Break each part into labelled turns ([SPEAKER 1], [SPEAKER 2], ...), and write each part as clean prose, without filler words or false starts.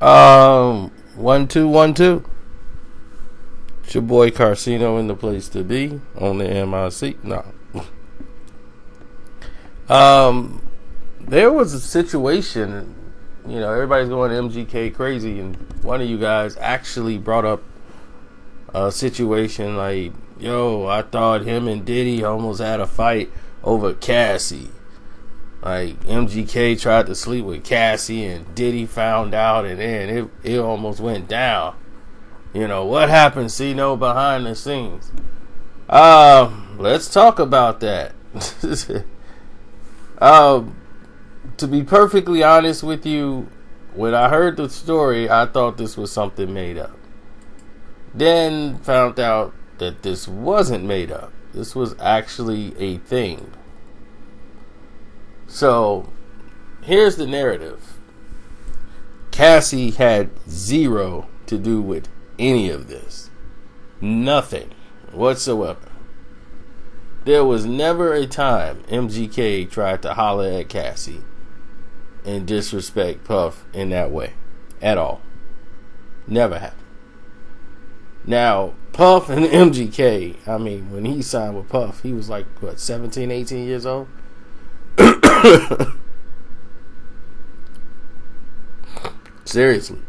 [SPEAKER 1] One, two, 1, 2. It's your boy Carcino in the place to be on the MIC. No. There was a situation, everybody's going MGK crazy, and one of you guys actually brought up a situation like, I thought him and Diddy almost had a fight over Cassie. Like, MGK tried to sleep with Cassie and Diddy found out, and then it almost went down. What happened, behind the scenes? Let's talk about that. To be perfectly honest with you, when I heard the story, I thought this was something made up. Then found out that this wasn't made up. This was actually a thing. So, here's the narrative. Cassie had zero to do with any of this. Nothing whatsoever. There was never a time MGK tried to holler at Cassie and disrespect Puff in that way. At all. Never happened. Now, Puff and MGK, when he signed with Puff, he was like, 17, 18 years old? Seriously.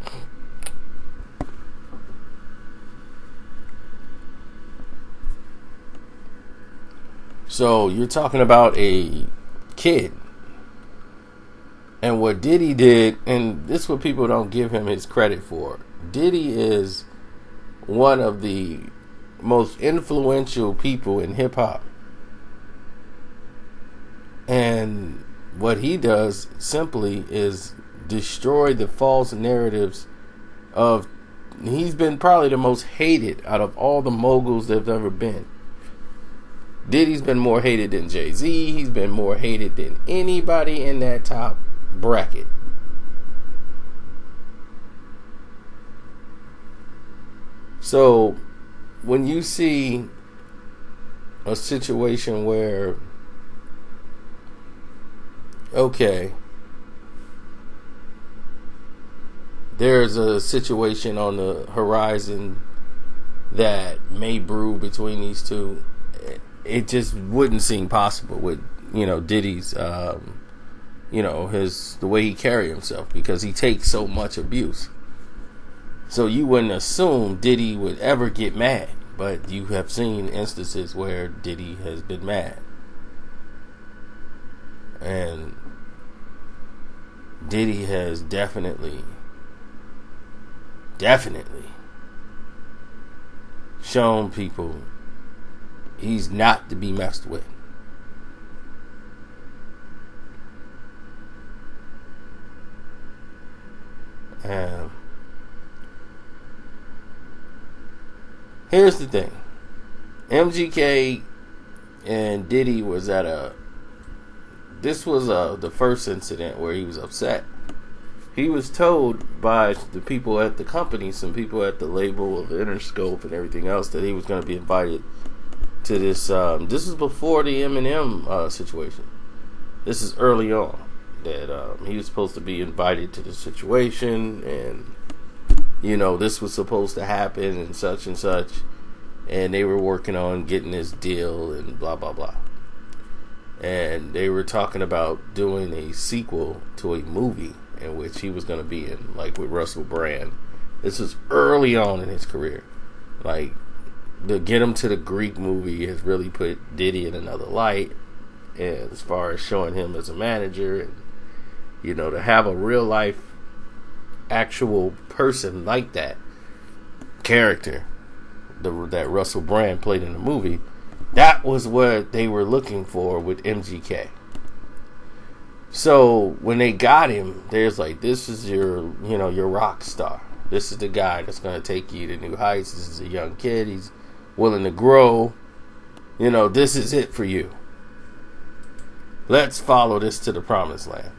[SPEAKER 1] So you're talking about a kid. And what Diddy did, and this is what people don't give him his credit for. Diddy is one of the most influential people in hip hop. And what he does simply is destroy the false narratives of, he's been probably the most hated out of all the moguls that have ever been. Diddy's been more hated than Jay-Z. He's been more hated than anybody in that top bracket. So when you see a situation where, okay, there's a situation on the horizon that may brew between these two, it just wouldn't seem possible with, Diddy's, the way he carry himself, because he takes so much abuse. So you wouldn't assume Diddy would ever get mad, but you have seen instances where Diddy has been mad. And Diddy has definitely shown people he's not to be messed with. Here's the thing. MGK and Diddy was this was the first incident where he was upset. He was told by the people at the company, some people at the label of Interscope and everything else, that he was going to be invited to this. This is before the Eminem situation. This is early on that he was supposed to be invited to the situation, and this was supposed to happen and such, and they were working on getting this deal and blah blah blah. And they were talking about doing a sequel to a movie in which he was going to be in, like with Russell Brand. This was early on in his career. Like, the Get Him to the Greek movie has really put Diddy in another light, and as far as showing him as a manager, and to have a real life actual person like that character that Russell Brand played in the movie, that was what they were looking for with MGK. So when they got him, there's like, this is your rock star. This is the guy that's going to take you to new heights. This is a young kid. He's willing to grow. This is it for you. Let's follow this to the promised land.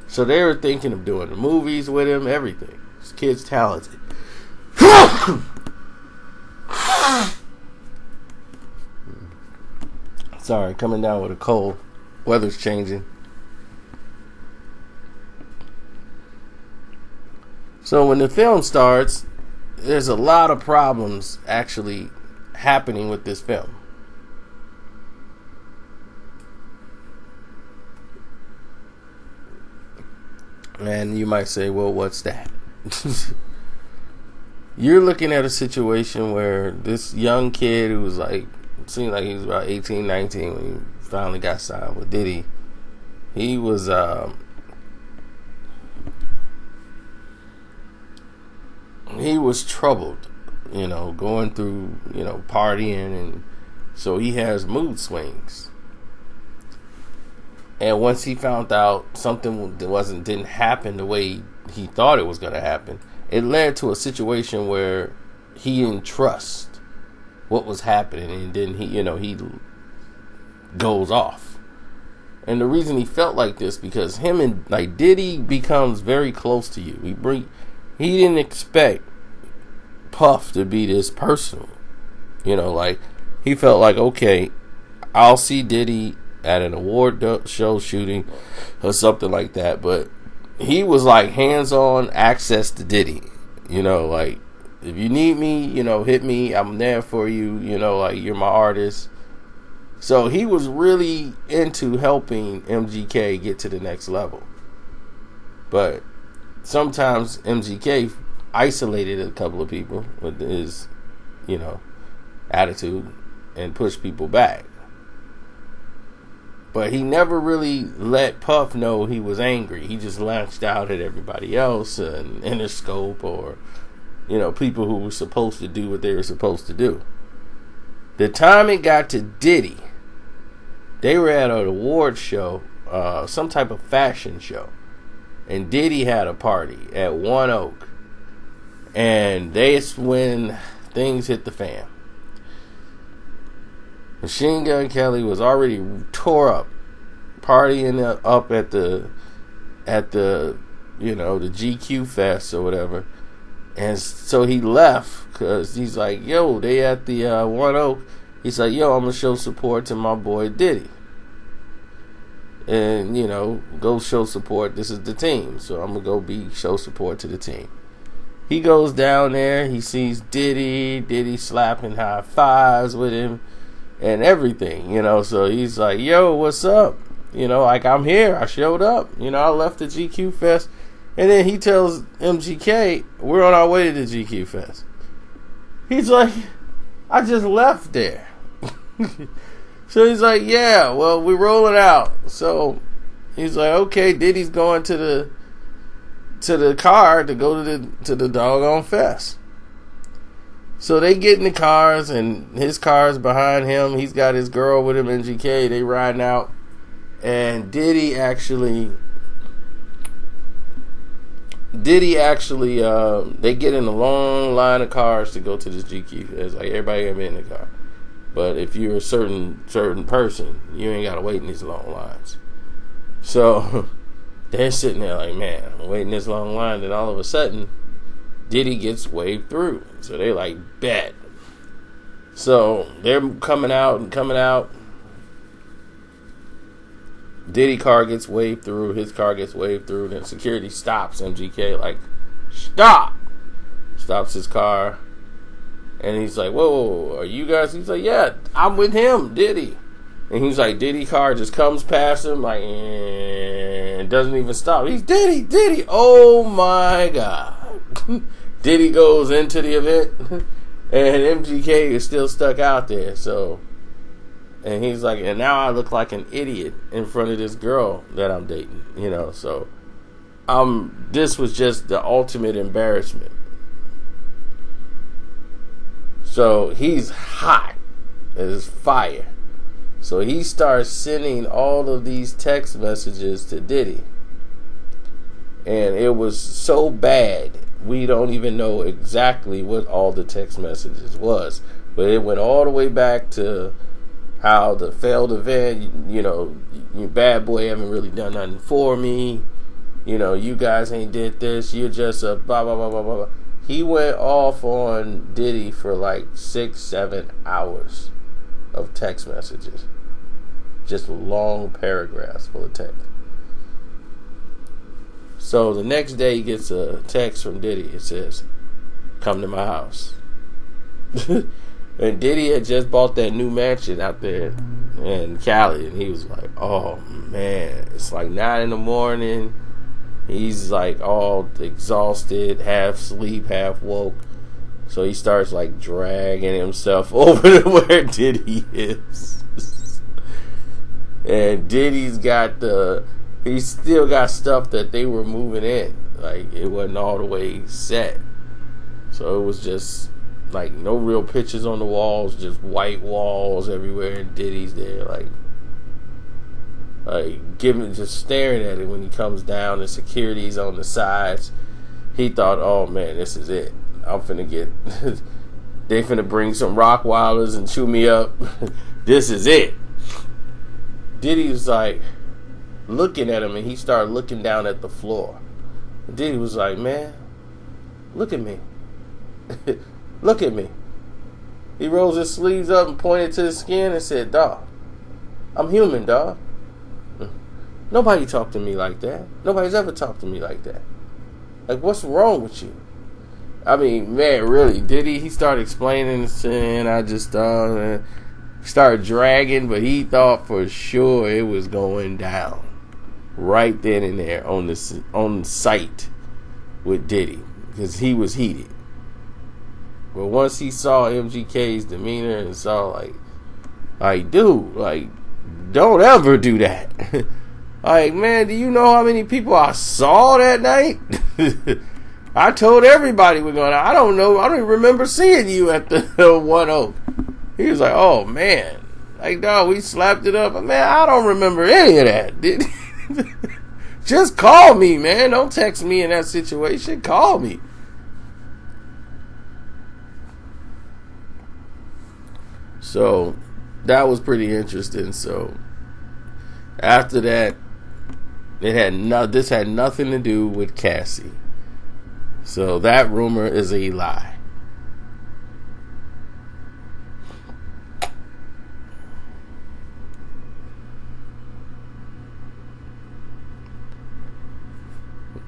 [SPEAKER 1] So they were thinking of doing the movies with him, everything. This kid's talented. Sorry, coming down with a cold. Weather's changing. So when the film starts, there's a lot of problems actually happening with this film. And you might say, well, what's that? You're looking at a situation where this young kid who was like, seemed like he was about 18, 19 when he finally got signed with Diddy. He was troubled, going through, partying, and so he has mood swings. And once he found out something didn't happen the way he thought it was going to happen, it led to a situation where he didn't trust what was happening, and then he goes off. And the reason he felt like this, because him and Diddy becomes very close to you. He didn't expect Puff to be this personal. He felt like, okay, I'll see Diddy at an award show shooting or something like that, but he was like hands-on access to Diddy. If you need me, hit me, I'm there for you, you're my artist. So he was really into helping MGK get to the next level. But sometimes MGK isolated a couple of people with his, attitude and pushed people back. But he never really let Puff know he was angry. He just lashed out at everybody else, and Interscope, or, people who were supposed to do what they were supposed to do. The time it got to Diddy, they were at an award show, some type of fashion show. And Diddy had a party at One Oak. And that's when things hit the fan. Machine Gun Kelly was already tore up, partying up at the the GQ Fest or whatever, and so he left because he's like, yo, they at the One Oak. He's like, yo, I'm gonna show support to my boy Diddy, and go show support. This is the team, so I'm gonna show support to the team. He goes down there. He sees Diddy slapping high fives with him and everything, so he's like, yo, what's up? I'm here. I showed up. I left the GQ Fest. And then he tells MGK, we're on our way to the GQ Fest. He's like, I just left there. So he's like, yeah, well, we're rolling out. So he's like, okay, Diddy's going to the car to go to the doggone fest. So they get in the cars, and his car's behind him. He's got his girl with him, MGK. They riding out, and Diddy actually, they get in a long line of cars to go to this GQ. It's like everybody gonna be in the car, but if you're a certain person, you ain't gotta wait in these long lines. So they're sitting there like, man, I'm waiting this long line, and all of a sudden, Diddy gets waved through. So they like, bet. So they're coming out. Diddy car gets waved through. His car gets waved through. Then security stops MGK, like, stop. Stops his car. And he's like, whoa, are you guys? He's like, yeah, I'm with him, Diddy. And he's like, Diddy car just comes past him, like, and doesn't even stop. He's Diddy. Oh my God. Diddy goes into the event, and MGK is still stuck out there. So, and he's like, and now I look like an idiot in front of this girl that I'm dating, So, this was just the ultimate embarrassment. So he's hot as fire. So he starts sending all of these text messages to Diddy, and it was so bad. We don't even know exactly what all the text messages was. But it went all the way back to how the failed event, you bad boy haven't really done nothing for me. You guys ain't did this. You're just a blah, blah, blah, blah, blah. He went off on Diddy for like 6-7 hours of text messages. Just long paragraphs full of text. So the next day he gets a text from Diddy. It says, "Come to my house." And Diddy had just bought that new mansion out there in Cali, and he was like, "Oh man, it's like 9 in the morning." He's like all exhausted, half sleep, half woke. So he starts like dragging himself over to where Diddy is. And Diddy's got he's still got stuff that they were moving in. Like it wasn't all the way set. So it was just like no real pictures on the walls, just white walls everywhere, and Diddy's there just staring at it when he comes down. The security's on the sides. He thought, "Oh man, this is it. I'm finna get they finna bring some Rockwilders and chew me up. This is it." Diddy was like looking at him, and he started looking down at the floor. And Diddy was like, "Man, look at me. Look at me." He rolls his sleeves up and pointed to his skin and said, "Dawg, I'm human, dawg. Nobody talked to me like that. Nobody's ever talked to me like that. Like, what's wrong with you?" I mean, man, really, Diddy, he started explaining this, and I just started dragging, but he thought for sure it was going down right then and there on site with Diddy, because he was heated. But once he saw MGK's demeanor and saw like, dude, like, don't ever do that. Like, man, do you know how many people I saw that night? I told everybody we're going. I don't know. I don't even remember seeing you at the One Oak. He was like, "Oh man, like, dog, we slapped it up." Man, I don't remember any of that. Just call me, man. Don't text me in that situation. Call me. So that was pretty interesting. So after that, this had nothing to do with Cassie. So that rumor is a lie.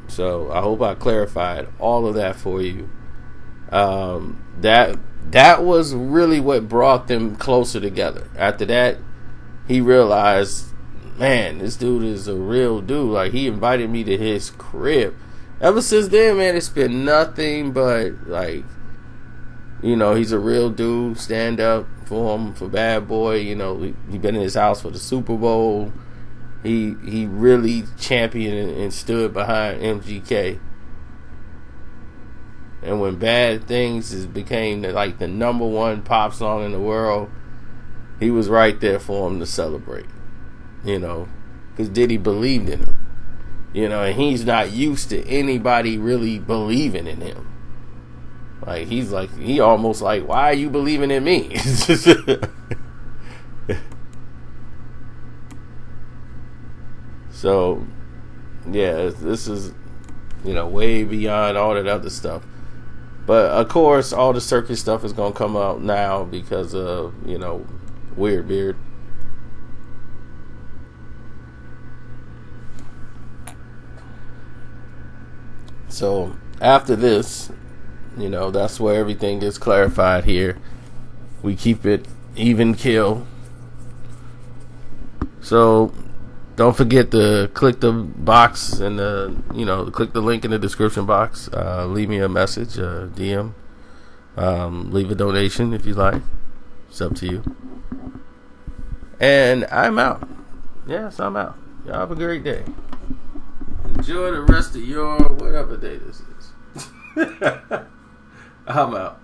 [SPEAKER 1] So I hope I clarified all of that for you. That was really what brought them closer together. After that, he realized, man, this dude is a real dude. Like, he invited me to his crib. Ever since then, man, it's been nothing but, like, you know, he's a real dude. Stand up for him, for Bad Boy. You know, he been in his house for the Super Bowl. He really championed and stood behind MGK. And when Bad Things became like the number one pop song in the world, he was right there for him to celebrate. You know, because Diddy believed in him. You know, and he's not used to anybody really believing in him. Like, he almost like, "Why are you believing in me?" So, yeah, this is, you know, way beyond all that other stuff. But, of course, all the circus stuff is going to come out now because of, you know, Weird Beard. So, after this, you know, that's where everything gets clarified here. We keep it even kill. So, don't forget to click the box and click the link in the description box. Leave me a message, DM. Leave a donation if you like. It's up to you. And I'm out. Yes, I'm out. Y'all have a great day. Enjoy the rest of your whatever day this is. I'm out.